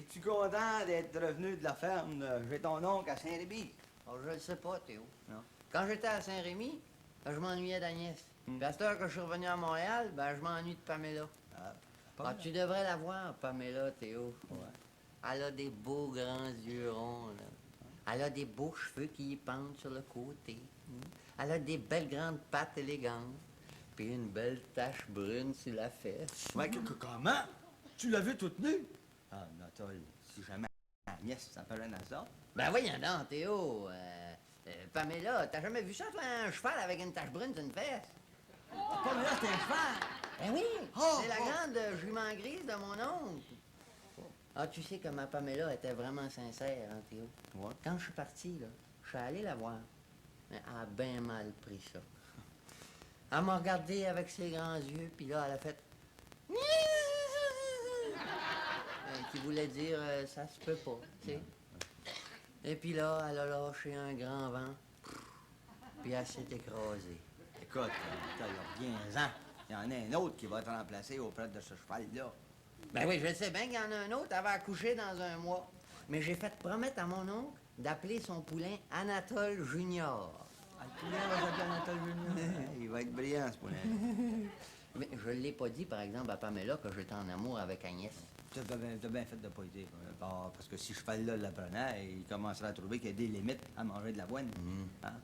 Es-tu content d'être revenu de la ferme de ton oncle à Saint-Rémy? Oh, je le sais pas, Théo. Non. Quand j'étais à Saint-Rémy, ben, je m'ennuyais d'Agnès. Puis à cette heure que je suis revenu à Montréal, ben, je m'ennuie de Pamela. Ah, tu devrais la voir, Pamela, Théo. Ouais. Elle a des beaux grands yeux ronds, là. Elle a des beaux cheveux qui y pendent sur le côté. Elle a des belles grandes pattes élégantes. Puis une belle tache brune sur la fesse. Ouais, comment? Tu l'as vu toute nue? Ah, Nathalie, si jamais Agnès s'appelait à ça. Ben voyons donc, Théo. Pamela, t'as jamais vu ça, toi, un cheval avec une tache brune sur une fesse? Pamela, c'est un cheval! Ben oui, Oh, c'est la oh. grande jument grise de mon oncle. Ah, tu sais que ma Pamela était vraiment sincère, hein, Théo? Ouais. Quand je suis parti, là, je suis allé la voir. Mais elle a bien mal pris ça. Elle m'a regardé avec ses grands yeux, puis là, elle a fait... qui voulait dire, ça se peut pas, tu sais. Et puis là, elle a lâché un grand vent, puis elle s'est écrasée. Écoute, reviens-en. Il y en a un autre qui va te remplacer auprès de ce cheval-là. Ben oui, je sais bien qu'il y en a un autre, elle va accoucher dans un mois. Mais j'ai fait promettre à mon oncle d'appeler son poulain Anatole Junior. Ah, le poulain va s'appeler Anatole Junior. Il va être brillant, ce poulain. Mais je ne l'ai pas dit, par exemple, à Pamela que j'étais en amour avec Agnès. T'as bien fait de pas y dire. Bon, parce que si ce cheval-là l'apprenait, il commencerait à trouver qu'il y a des limites à manger de l'avoine. Hein?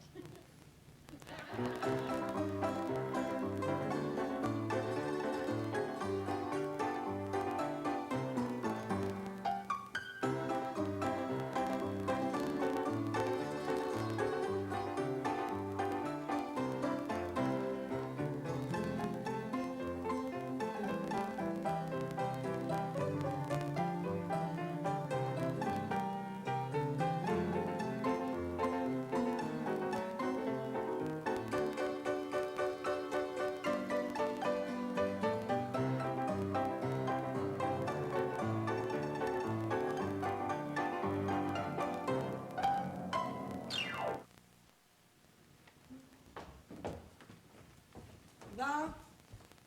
Bon,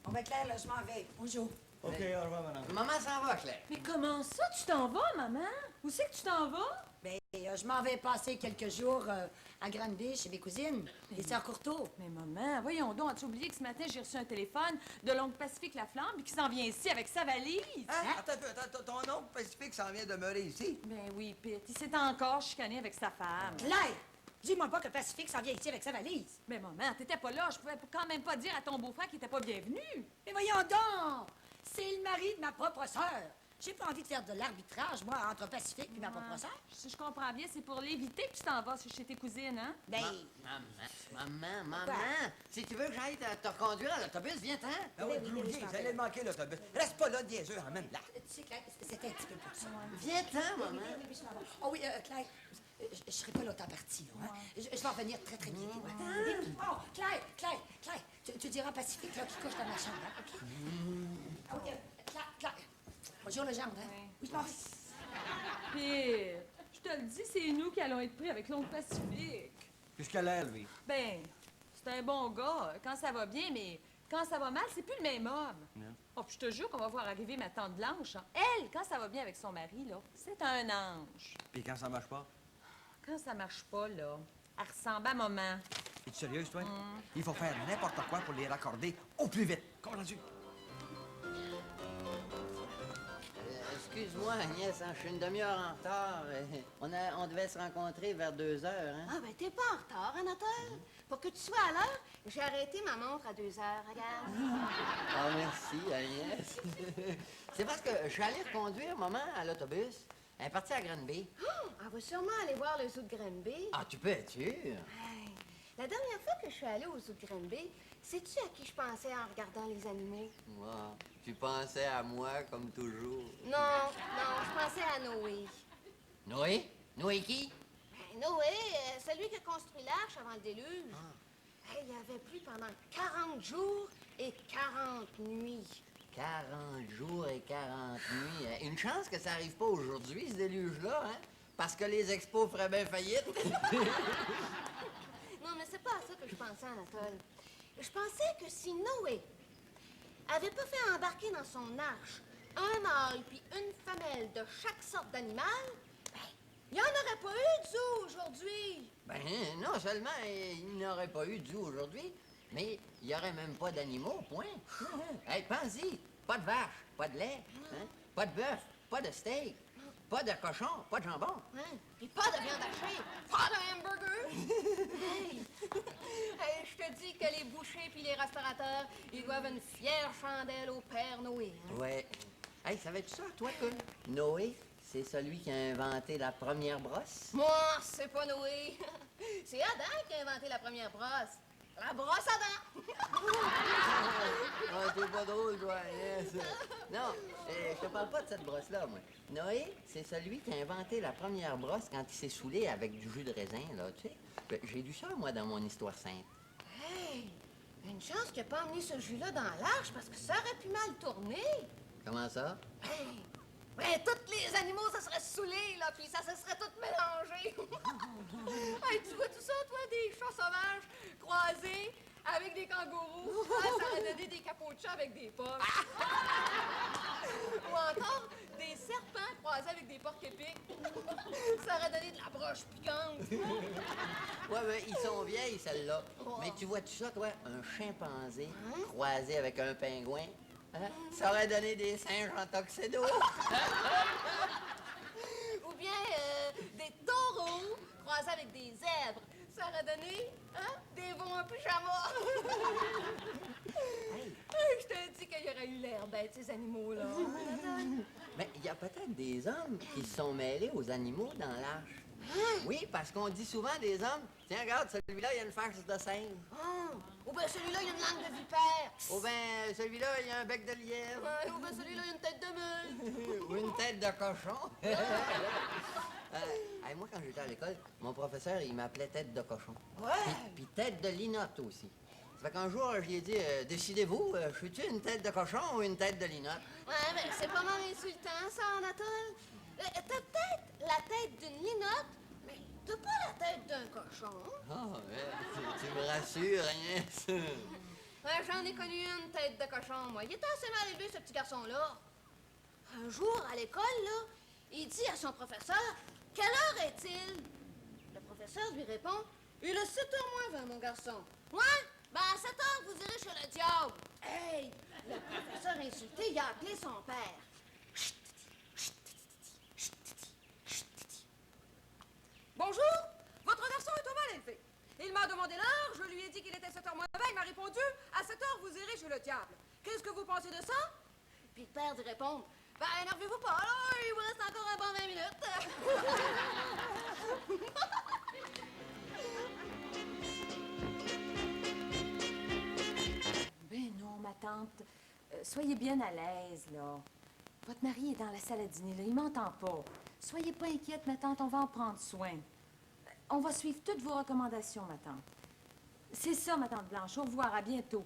on va Claire, là, je m'en vais. Bonjour. OK, au revoir, madame. Maman s'en va, Claire. Mais comment ça, tu t'en vas, maman? Où c'est que tu t'en vas? Ben, je m'en vais passer quelques jours à Granby chez mes cousines, les sœurs Courteau. Mais maman, voyons donc, as-tu oublié que ce matin, j'ai reçu un téléphone de l'oncle Pacifique Laflamme et qui s'en vient ici avec sa valise? Hein? Attends un peu, ton oncle Pacifique s'en vient demeurer ici. Ben oui, Pete, il s'est encore chicané avec sa femme. Claire, dis-moi pas que Pacifique s'en vient ici avec sa valise. Mais maman, t'étais pas là, je pouvais quand même pas dire à ton beau-frère qu'il était pas bienvenu. Mais voyons donc, c'est le mari de ma propre sœur. J'ai pas envie de faire de l'arbitrage, moi, entre Pacifique et ma propre sœur. Si je comprends bien, c'est pour l'éviter que tu t'en vas chez tes cousines, hein? Ben, Maman, Quoi? si tu veux que j'aille te reconduire à l'autobus, viens-t'en. Ah oui, oui, Claudia, oui, je vous allez manquer l'autobus. Reste pas là, niaiseux, emmène-la. tu sais, Claire, c'était un petit peu pour ça. Viens-t'en, maman. Oui, je m'en vais. Oh oui, Claire, je serai pas longtemps partie, là. Hein? Je vais revenir très, très bientôt. Hein? Oh, Claire, tu diras à Pacifique, là, qui couche dans ma chambre, hein, OK? Ah oui, Claire. Bonjour, le gendre, hein? Oui, je m'en vais. Pete, je te le dis, c'est nous qui allons être pris avec l'oncle Pacifique. Qu'est-ce qu'elle a, lui? Ben, c'est un bon gars quand ça va bien, mais quand ça va mal, c'est plus le même homme. Non. Oh, puis je te jure qu'on va voir arriver ma tante Blanche. Hein. Elle, quand ça va bien avec son mari, là, c'est un ange. Puis quand ça marche pas? Quand ça marche pas, là, elle ressemble à maman. Es-tu sérieuse, toi? Il faut faire n'importe quoi pour les raccorder au plus vite. Comprends-tu? Excuse-moi, Agnès, hein, je suis une demi-heure en retard. On devait se rencontrer vers 2 heures, hein? Ah, ben, t'es pas en retard, Anatole. Pour que tu sois à l'heure, j'ai arrêté ma montre à 2 heures, regarde. Ah, merci, Agnès. C'est parce que je suis allé reconduire maman à l'autobus. Elle est partie à Granby. Oh, elle va sûrement aller voir le zoo de Granby. Ah, tu peux être sûr? Hey, la dernière fois que je suis allée au zoo de Granby, sais-tu à qui je pensais en regardant les animaux? Moi, tu pensais à moi comme toujours. Non, je pensais à Noé. Noé? Noé qui? Ben, Noé, celui qui a construit l'arche avant le déluge. Hey, il avait plu pendant 40 jours et 40 nuits. 40 jours et 40 nuits. Une chance que ça arrive pas aujourd'hui, ce déluge-là, hein? Parce que les expos feraient bien faillite. Non, mais c'est pas à ça que je pensais, Anatole. Je pensais que si Noé avait pas fait embarquer dans son arche un mâle puis une femelle de chaque sorte d'animal, ben, il n'y en aurait pas eu de zoo aujourd'hui. Ben, non seulement il n'aurait pas eu de zoo aujourd'hui, mais il n'y aurait même pas d'animaux, point. Hey, pense-y, pas de vache, pas de lait, hein? Pas de bœuf, pas de steak, pas de cochon, pas de jambon. Hein? Puis pas de viande hachée, pas de hamburger. Hey! Hey, je te dis que les bouchers puis les restaurateurs, ils doivent une fière chandelle au Père Noé. Hein? Ouais. Hey, savais-tu ça, toi, que Noé, c'est celui qui a inventé la première brosse? Moi, c'est pas Noé. C'est Adam qui a inventé la première brosse. La brosse à dents. Ah, t'es pas drôle, toi, Agnès. Non, je te parle pas de cette brosse-là, moi. Noé, c'est celui qui a inventé la première brosse quand il s'est saoulé avec du jus de raisin, là, tu sais. Ben, j'ai lu ça, moi, dans mon histoire sainte. Hey! Une chance qu'il n'a pas emmené ce jus-là dans l'arche parce que ça aurait pu mal tourner. Comment ça? Hey! Ben, tous les animaux se seraient saoulés, là, puis ça se serait tout mélangé. Hey, tu vois tout ça, toi, des chats sauvages croisés avec des kangourous? Ah, ça aurait donné des capots de chat avec des pommes. Ou encore des serpents croisés avec des porcs épics. Ça aurait donné de la broche piquante. Ouais, ben, ils sont vieilles, celles-là. Mais tu vois tout ça, toi? Un chimpanzé croisé avec un pingouin. Hein? Ça aurait donné des singes en tuxedo. Ou bien des taureaux croisés avec des zèbres. Ça aurait donné, hein, des veaux en pyjama. Hey, je te dis qu'il y aurait eu l'air bête, ces animaux-là. Mais il y a peut-être des hommes qui se sont mêlés aux animaux dans l'arche. Oui, parce qu'on dit souvent des hommes, tiens, regarde, celui-là, il a une face de singe. Ou bien celui-là, il a une langue de vipère. Ou bien, celui-là, il a un bec de lièvre. Ou bien celui-là, il a une tête de meule. Ou une tête de cochon. Hey, moi, quand j'étais à l'école, mon professeur, il m'appelait tête de cochon. Ouais. Puis tête de linotte aussi. Ça fait qu'un jour, je lui ai dit, décidez-vous, je suis-tu une tête de cochon ou une tête de linotte? Ouais, mais c'est pas mal insultant, ça, Anatole. T'as peut-être la tête d'une linotte, mais t'as pas la tête d'un cochon. Ah, ouais, tu me rassures, Agnès. Ouais, j'en ai connu une tête de cochon, moi. Il était assez mal élevé, ce petit garçon-là. Un jour, à l'école, là, il dit à son professeur, « Quelle heure est-il? » Le professeur lui répond, « Il est 7h moins 20, mon garçon. »« Ouais? Ben à 7h, vous irez chez le diable. » Hey! Le professeur insulté, il a appelé son père. Bonjour, votre garçon est au mal élevé. Il m'a demandé l'heure, je lui ai dit qu'il était 7h moins 20, il m'a répondu, à 7h, vous irez chez le diable. Qu'est-ce que vous pensez de ça? Puis le père lui répond, « Ben, énervez-vous pas, là, il vous reste encore un bon 20 minutes. » Ben non, ma tante. Soyez bien à l'aise, là. Votre mari est dans la salle à dîner, là. Il m'entend pas. Soyez pas inquiète, ma tante. On va en prendre soin. On va suivre toutes vos recommandations, ma tante. C'est ça, ma tante Blanche. Au revoir. À bientôt.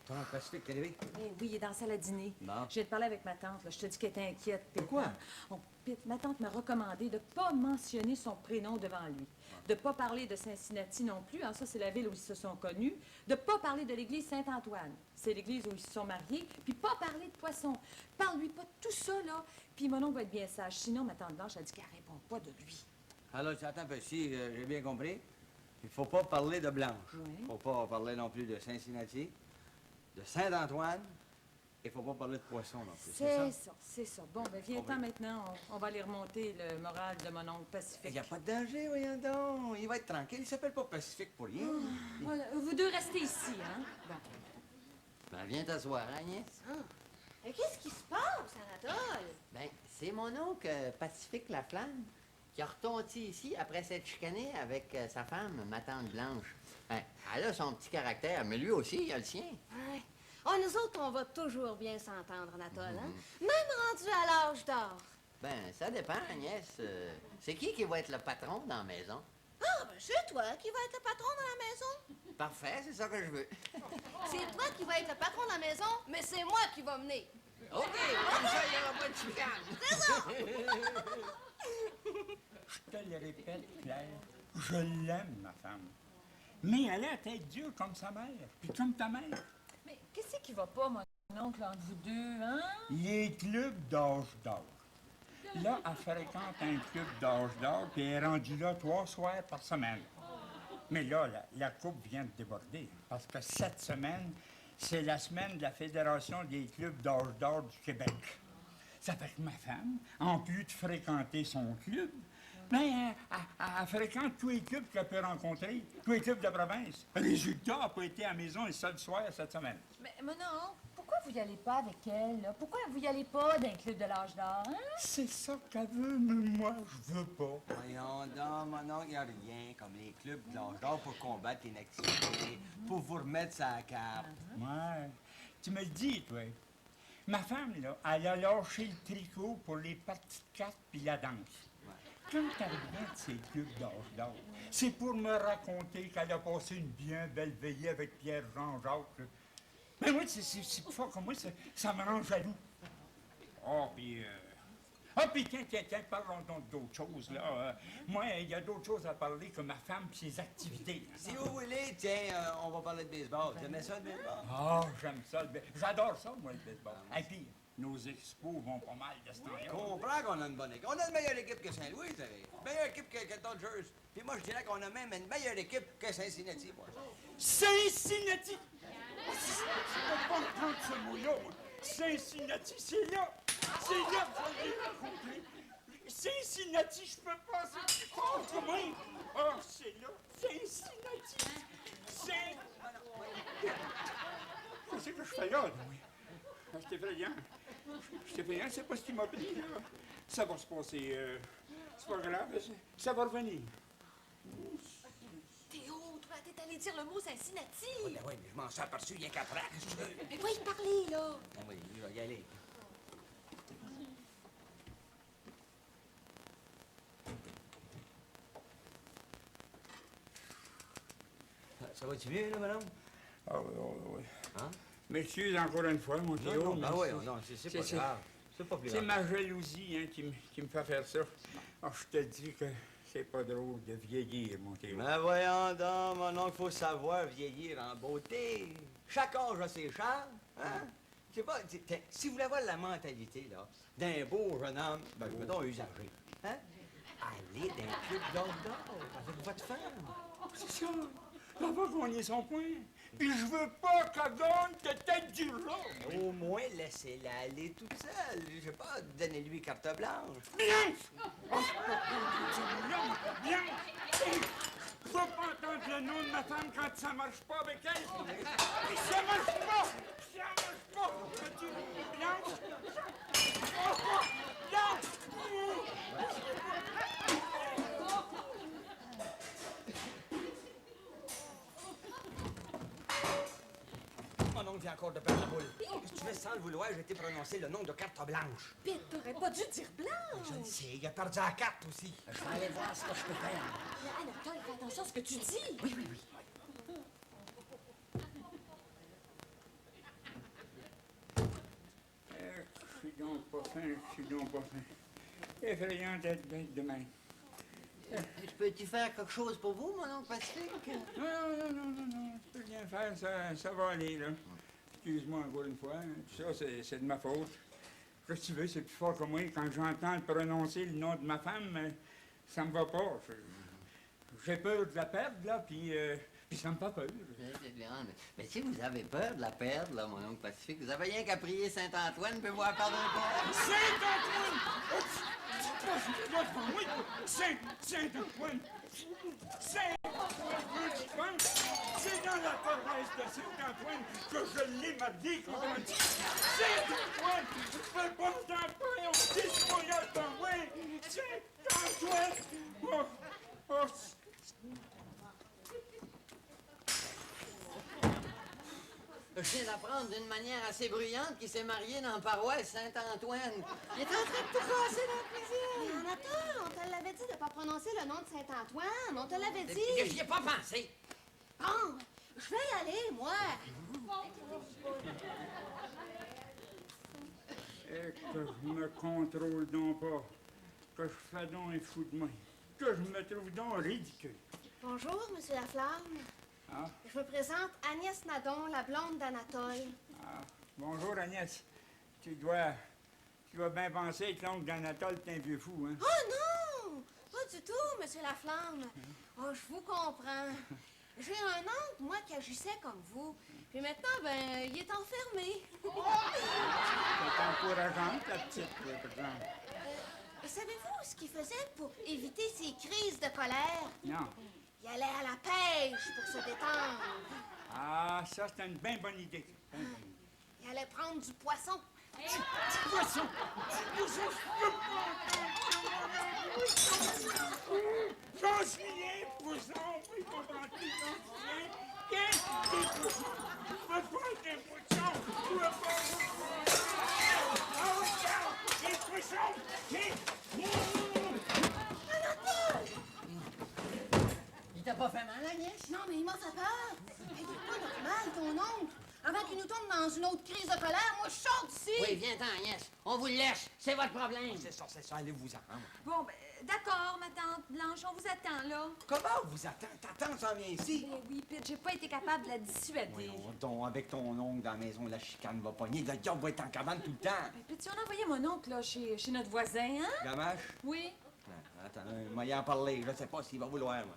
Ton Pacifique, t'es arrivé? Eh oui, il est dans la salle à dîner. Bon. Je viens de parler avec ma tante, là. Je te dis qu'elle est inquiète. Pete. Pourquoi? Oh, Pete, ma tante m'a recommandé de ne pas mentionner son prénom devant lui. De ne pas parler de Cincinnati non plus. Hein, ça, c'est la ville où ils se sont connus. De ne pas parler de l'église Saint-Antoine. C'est l'église où ils se sont mariés. Puis pas parler de poisson. Parle-lui pas de tout ça, là. Puis mon oncle va être bien sage. Sinon, ma tante Blanche a dit qu'elle répond pas de lui. Alors, attends un peu, si j'ai bien compris, il faut pas parler de Blanche. Oui. Faut pas parler non plus de Cincinnati, de Saint-Antoine, et faut pas parler de poisson non plus, C'est ça, c'est ça. Bon, ben viens-t'en Compris. maintenant. On va aller remonter le moral de mon oncle Il Pacifique. n'y a pas de danger, voyons donc. Il va être tranquille. Il s'appelle pas Pacifique pour rien. Voilà, vous deux restez ici, hein? Bon. Ben, viens t'asseoir, Agnès. Mais qu'est-ce qui se passe, Anatole? Ben, c'est mon oncle Pacifique Laflamme qui a retenti ici après s'être chicané avec sa femme, ma tante Blanche. Ben, elle a son petit caractère, mais lui aussi, il a le sien. Ouais. Oh, nous autres, on va toujours bien s'entendre, Anatole, hein? Même rendu à l'âge d'or. Ben, ça dépend, Agnès. C'est qui va être le patron dans la maison? Ah, ben c'est toi qui vas être le patron dans la maison. Parfait, c'est ça que je veux. C'est toi qui vas être le patron de la maison, mais c'est moi qui va mener. OK, comme ça, il n'y aura pas de chicane. Je te le répète, Claire, je l'aime, ma femme. Mais elle a la tête dure comme sa mère, puis comme ta mère. Mais qu'est-ce qui va pas, mon oncle, entre vous deux, hein? Les clubs d'âge d'or. Là, elle fréquente un club d'âge d'or, puis elle est rendue là 3 soirs par semaine. Mais là, la coupe vient de déborder, parce que cette semaine, c'est la semaine de la Fédération des clubs d'âge d'or du Québec. Ça fait que ma femme, en plus de fréquenter son club, ben, elle fréquente tous les clubs qu'elle peut rencontrer, tous les clubs de province. Résultat, elle n'a pas été à la maison un seul soir cette semaine. Mais non, pourquoi vous y allez pas avec elle, là? Pourquoi vous y allez pas dans le club de l'âge d'or, hein? C'est ça qu'elle veut, mais moi, je veux pas. Voyons donc, mon oncle, il n'y a rien comme les clubs de l'âge d'or pour combattre l'inactivité, pour vous remettre sa carte. Ouais, tu me le dis, toi. Ma femme, là, elle a lâché le tricot pour les parties de cartes puis la danse. Quand elle revient de ces clubs d'âge d'or, c'est pour me raconter qu'elle a passé une bien belle veillée avec Pierre-Jean-Jacques. Mais moi, c'est pour faire comme moi, ça me rend jaloux. Ah, puis tiens, parlons donc d'autres choses, là. Moi, il y a d'autres choses à parler que ma femme et ses activités. Si vous voulez, tiens, on va parler de baseball. Vous aimez ça, le baseball? Ah, j'aime ça, j'adore ça, moi, le baseball. Et puis, nos expos vont pas mal de ce temps-là. Je comprends qu'on a une bonne équipe. On a une meilleure équipe que Saint-Louis, vous savez. Une meilleure équipe que Dodgers. Puis moi, je dirais qu'on a même une meilleure équipe que Cincinnati, moi. Cincinnati! Je peux pas entendre ce mot-là, moi. Cincinnati, c'est là! C'est là que je l'ai rencontré. Cincinnati, je peux pas, c'est plus fort que moi. Ah, c'est là. Cincinnati. Qu'est-ce que je fais là, oui? C'est effrayant. C'est effrayant, c'est pas ce qu'il m'a pris, là. Ça va se passer. C'est pas grave, ça va revenir. Théo, toi, t'es allé dire le mot Cincinnati. Oui, mais je m'en suis aperçu il y a 4 ans. Mais va y parler, là. Ah oui, il va y aller. Ça va-tu mieux, là, madame? Ah oui, oui, oui. Hein? M'excuse encore une fois, mon Théo. Non, oui, non, c'est pas grave. C'est pas plus C'est grave. ma jalousie hein, qui me fait faire ça. Ah, je te dis que c'est pas drôle de vieillir, mon Théo. Mais voyons donc, mon oncle, faut savoir vieillir en beauté. Chaque âge a ses charmes, hein? Je sais pas, si vous voulez avoir la mentalité, là, d'un beau jeune homme, ben, mettons, usagé, hein? Allez dans un club d'or avec votre femme. C'est ça. Elle va gagner son point. Puis je veux pas qu'elle gagne de tête du rat. Au moins, laissez-la aller toute seule. Je sais pas, donnez-lui carte blanche. Bien! Bien! Je veux pas entendre le nom de ma femme quand ça marche pas avec elle. Ça marche pas! Ça marche pas! Tu Blanche? Blanche! Mon oncle vient encore de perdre la boule. Qu'est-ce que tu fais sans le vouloir? J'ai été prononcer le nom de carte blanche. Pete, t'aurais pas dû dire blanc. Je le sais, il a perdu la carte aussi. Je vais aller voir ce que je peux faire. Anatole, fais attention à ce que tu dis. Oui, oui, oui. Je suis donc pas fin, je suis donc pas fin. Effrayant d'être bête demain. Je peux-tu faire quelque chose pour vous, mon oncle Pacifique? Non, je peux rien faire, ça va aller, là. Excuse-moi encore une fois, hein. Tout ça, c'est de ma faute. Qu'est-ce que tu veux, c'est plus fort que moi. Quand j'entends prononcer le nom de ma femme, ça me va pas. J'ai peur de la perdre, là, puis ça me fait peur. Mais si vous avez peur de la perdre, là, mon oncle Pacifique, vous avez rien qu'à prier Saint-Antoine pour voir perdre un peu. Saint-Antoine! Saint-Antoine! Saint-Antoine! C'est dans la paroisse de Saint-Antoine que je l'ai marié, comme on dit. Saint-Antoine! Je peux pas me taper, on dit qu'on y a le ouais! Saint-Antoine! Oh, Je viens d'apprendre d'une manière assez bruyante qu'il s'est marié dans la paroisse Saint-Antoine. Il est en train de tout casser dans la cuisine. Anatole, on te l'avait dit de pas prononcer le nom de Saint-Antoine. On te l'avait Que dit. j'y ai pas pensé. Bon, je vais y aller, moi. Et que je me contrôle donc pas. Que je fais donc un fou de moi. Que je me trouve donc ridicule. Bonjour, Monsieur Laflamme. Ah. Je me présente Agnès Nadon, la blonde d'Anatole. Ah, Bonjour, Agnès. Tu dois bien penser que l'oncle d'Anatole est un vieux fou, hein? Oh non! Pas du tout, Monsieur Laflamme. Oh, je vous comprends. J'ai un oncle, moi, qui agissait comme vous. Puis maintenant, ben, il est enfermé. C'est encourageante, la petite, par exemple. Savez-vous ce qu'il faisait pour éviter ses crises de colère? Non. Il allait à la pêche pour se détendre. Ah, ça, c'est une bien bonne idée. Ben bonne idée. Il allait prendre du poisson. Poisson! J'en suis rien, poisson! Oui, comprends-tu, j'en suis rien? Qu'est-ce que des poissons? Tu vas pas des poissons! Tu vas pas des poissons! Oh, regarde! Des poissons! Il t'a pas fait mal, Agnès? Non, mais il m'a fait peur. Il est pas normal, ton oncle. Avant qu'il nous tombe dans une autre crise de colère, moi, je sors d'ici. Oui, viens-t'en, Agnès. On vous le laisse. C'est votre problème. C'est ça, allez-vous-en. Bon, ben, d'accord, ma tante Blanche, on vous attend, là. Comment vous attend? Ta tante s'en vient ici? Ben oui, Pete, j'ai pas été capable de la dissuader. Voyons donc, avec ton oncle dans la maison, la chicane va pogner. Le diable va être en cabane tout le temps. Ben, Pete, si on envoyait mon oncle, là, chez notre voisin, hein? Gamache? Oui. Attends, moi y en parler. Je sais pas s'il va vouloir, moi.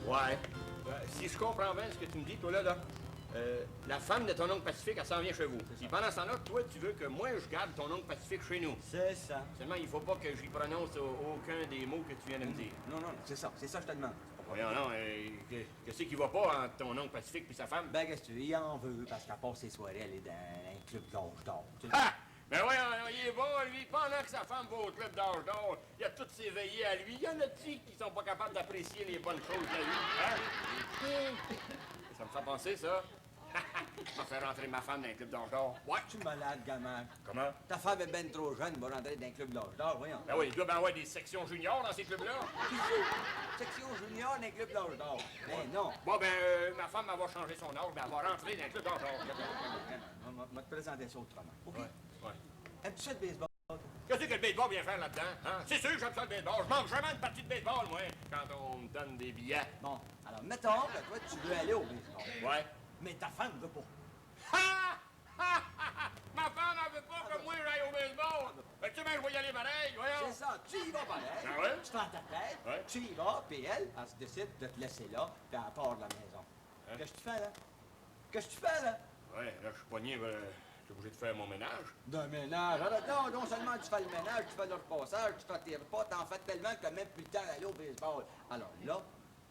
Ouais. Si je comprends bien ce que tu me dis, toi, là, la femme de ton oncle Pacifique, elle s'en vient chez vous. Puis pendant ce temps-là, toi, tu veux que moi, je garde ton oncle Pacifique chez nous. C'est ça. Seulement, il faut pas que j'y prononce aucun des mots que tu viens de me dire. Non, c'est ça je te demande. Voyons, non, qu'est-ce qui va pas entre ton oncle Pacifique et sa femme? Ben, qu'est-ce que tu veux? Il en veut parce qu'à part ses soirées, elle est dans un club d'âge d'or. Ah! Ben voyons, il est bon, lui, pendant que sa femme va au club d'âge d'or, il a toutes ses veillées à lui. Il y en a-tu qui sont pas capables d'apprécier les bonnes choses de la vie, hein? Ça me fait penser, ça. Je vais faire rentrer ma femme dans un club d'âge d'or. Ouais. Tu es malade, gamin. Comment? Ta femme est ben trop jeune pour rentrer dans un club d'âge d'or, voyons. Ben oui, il doit bien avoir des sections juniors dans ces clubs-là. Section junior dans un club d'âge d'or. Ben non. Bon, ben, ma femme, elle va changer son âge, mais elle va rentrer dans un club d'âge d'or. On va te présenter ça autrement. OK? Ouais. Aimes-tu ça de baseball? Qu'est-ce que le baseball vient faire là-dedans? Hein? C'est sûr que j'aime ça le baseball. Je manque jamais une partie de baseball, moi, quand on me donne des billets. Bon, alors mettons que toi, tu veux aller au baseball. Ouais. Mais ta femme veut pas. Ha! Ha! Ha! Ma femme, elle veut pas que moi j'aille au baseball. Ben, tu sais, je vais y aller pareil, voyons. C'est ça, tu y vas pareil. Ah ouais? Tu fais ta tête, Ouais. tu y vas, puis elle se décide de te laisser là, puis elle part de la maison. Hein? Qu'est-ce que tu fais, là? Qu'est-ce que tu fais, là? Ouais, là, je suis pogné, je suis obligé de faire mon ménage. De ménage. Alors, non seulement tu fais le ménage, tu fais le repassage, tu fais tes repas, t'en fais tellement que t'as même plus le temps d'aller au baseball. Alors là,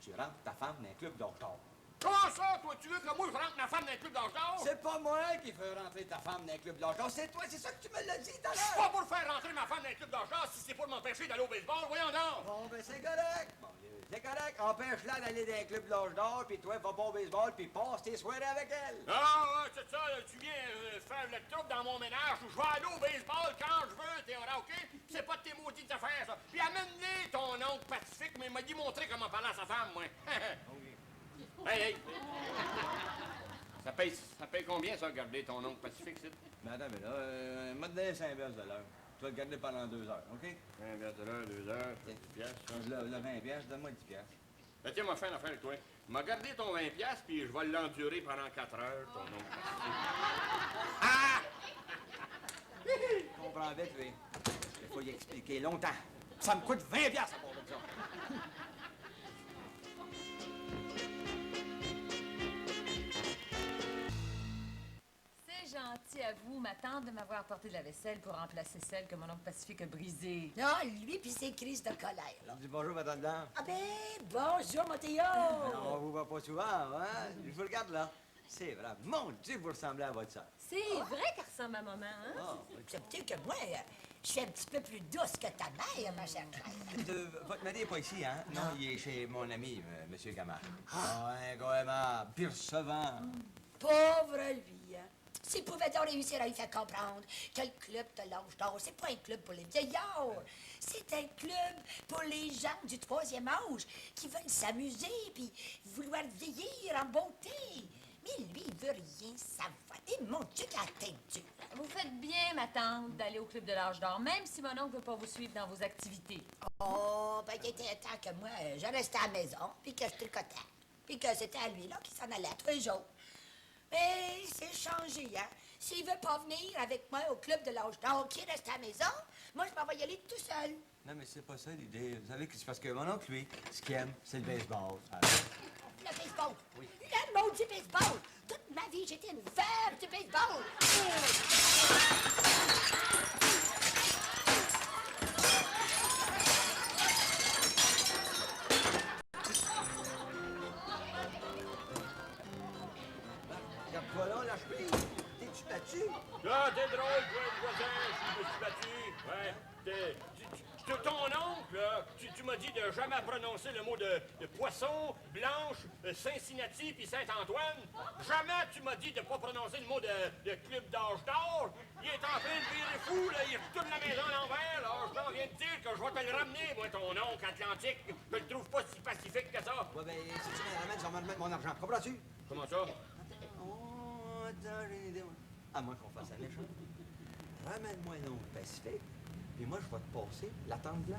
tu rentres ta femme dans un club d'or. Comment ça, toi, tu veux que moi je rentre ma femme dans un club d'âge d'or? C'est pas moi qui fais rentrer ta femme dans un club d'or. C'est toi, c'est ça que tu me l'as dit tout à Je suis l'heure. pas pour faire rentrer ma femme dans un club d'âge d'or si c'est pour m'empêcher d'aller au baseball, voyons donc. Bon, ben c'est correct. Bon, c'est correct. Empêche-la d'aller dans un club d'âge d'or, puis toi, va pas au baseball, puis passe tes soirées avec elle. Ah, ouais, c'est ça, là, tu viens faire le trouble dans mon ménage où je vais aller au baseball quand je veux, Théodore, OK? C'est pas de tes maudites affaires, ça. Puis amène-les ton oncle Pacifique, mais il m'a dit montrer comment parler à sa femme, moi. Hey! Ça paye combien, ça, garder ton oncle Pacifique, c'est? Madame, là, m'a donné 5 piastres de l'heure. Tu vas le garder pendant 2 heures, OK? 1 piastre de l'heure, 2 heures, 10 piastres. Le 20 piastres, donne-moi 10 piastres. Ben, tiens, m'a fait une affaire avec toi. M'a gardé ton 20 piastres, puis je vais l'endurer pendant 4 heures, ton oncle Pacifique. Ah! Je comprends vite, lui. Il faut y expliquer longtemps. Ça me coûte 20 piastres à part de ça. C'est gentil à vous, ma tante, de m'avoir apporté de la vaisselle pour remplacer celle que mon oncle Pacifique a brisée. Non, lui puis ses crises de colère, là. Dis bonjour, madame Blanc. Ah ben, bonjour, Mathéo! On vous voit pas souvent, hein? Je vous regarde là. C'est vrai. Mon Dieu, vous ressemblez à votre sœur. C'est vrai qu'elle ressemble à maman, hein? Ah. C'est peut-être que moi, je suis un petit peu plus douce que ta mère, ma chère Claire. Votre mari n'est pas ici, hein? Non, il est chez mon ami, M. Gamard. Ah, un gars aimable, pire recevant. Pauvre lui, hein. S'il pouvait donc réussir à lui faire comprendre que le club de l'âge d'or, c'est pas un club pour les vieillards. C'est un club pour les gens du 3e âge qui veulent s'amuser puis vouloir vieillir en beauté. Mais lui, il veut rien savoir. Et mon Dieu, la tête dure. Vous faites bien, ma tante, d'aller au club de l'âge d'or, même si mon oncle ne veut pas vous suivre dans vos activités. Oh, ben, il était temps que moi, je restais à la maison, puis que je tricotais. Puis que c'était à lui, là, qui s'en allait tous les jours. Mais c'est changé, hein? S'il veut pas venir avec moi au club de l'âge d'or, qui reste à la maison, moi, je m'en vais y aller tout seul. Non, mais c'est pas ça l'idée. Vous savez que c'est parce que mon oncle, lui, ce qu'il aime, c'est le baseball. Le baseball. Oui. Le mot du baseball. Toute ma vie, j'étais une veuve du baseball. Regarde, voilà, lâche prise. T'es-tu battu? Là, t'es drôle, toi, le voisin, je me suis battu. Ouais, ton oncle, là, tu m'as dit de jamais prononcer le mot de poisson, blanche, Cincinnati puis Saint-Antoine. Jamais tu m'as dit de pas prononcer le mot de club d'âge d'or. Il est en train de virer fou, là, il retourne la maison à l'envers, là. Je t'en viens de dire que je vais te le ramener, moi, ton oncle Atlantique. Je le trouve pas si pacifique que ça. Ouais, ben, si tu me le ramènes, je vais me remettre mon argent. Comprends-tu? Comment ça? Oh, attends, j'ai une idée, moi. À moins qu'on fasse un échange. Ramène-moi l'oncle Pacifique, puis moi, je vais te passer la tente blanche.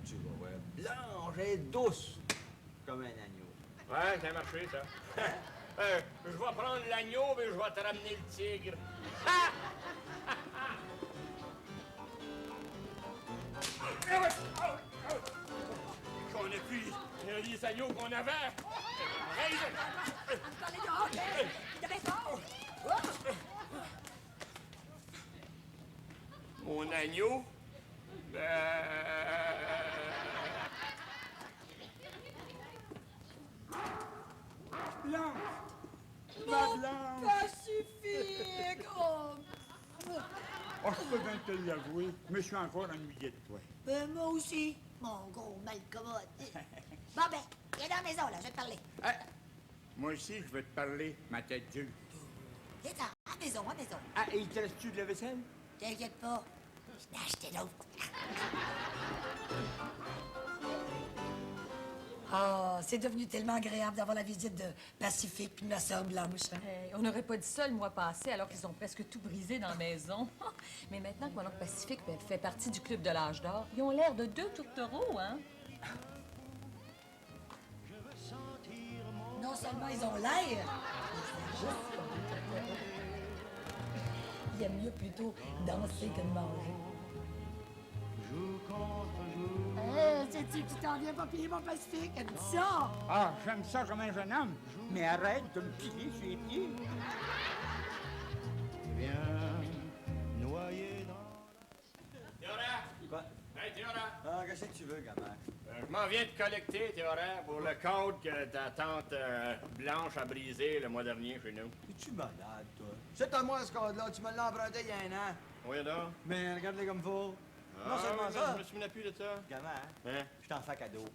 Tu vas voir, blanche et douce, comme un agneau. Ouais, ça a marché, ça. Je vais prendre l'agneau, mais je vais te ramener le tigre. Qu'on a plus les agneaux qu'on avait. Hey, On parlait de hockey, de baseball. mon agneau. Blanche! Ma Blanche! Pacifique! Oh! Oh, je peux bien te l'avouer, je me suis encore ennuyé de toi. Ben, moi aussi, mon gros malcommode. Bon, ben, viens dans la maison, là, je vais te parler. Ah, moi aussi, je veux te parler, ma tête dure. Viens-t'en, à la maison, à la maison. Ah, et il te reste-tu de la vaisselle? T'inquiète pas, je n'ai acheté d'autres. Oh, c'est devenu tellement agréable d'avoir la visite de Pacifique puis de ma sœur Blanche. Hein? Hey, on n'aurait pas dit ça le mois passé, alors qu'ils ont presque tout brisé dans la maison. Mais maintenant que mon oncle Pacifique fait partie du club de l'âge d'or, ils ont l'air de deux tourtereaux, hein? Non seulement ils ont l'air, ils aiment mieux plutôt danser que de manger. Sais-tu que tu t'en viens pas piller mon Pacifique? Aime ça? Ah, j'aime ça comme un jeune homme, mais arrête de me piler sur les pieds. Théodore! Quoi? Hey, Théodore! Ah, qu'est-ce que tu veux, gamin? Je m'en viens de collecter, Théodore, pour le code que ta tante Blanche a brisé le mois dernier chez nous. Es-tu malade, toi? C'est à moi, ce code-là. Tu me l'as emprunté il y a un an. Oui, donc. Mais regarde-les comme faut. Non Ah, seulement mais ça. je me souviens plus de ça. Gamin, Hein? je t'en fais cadeau.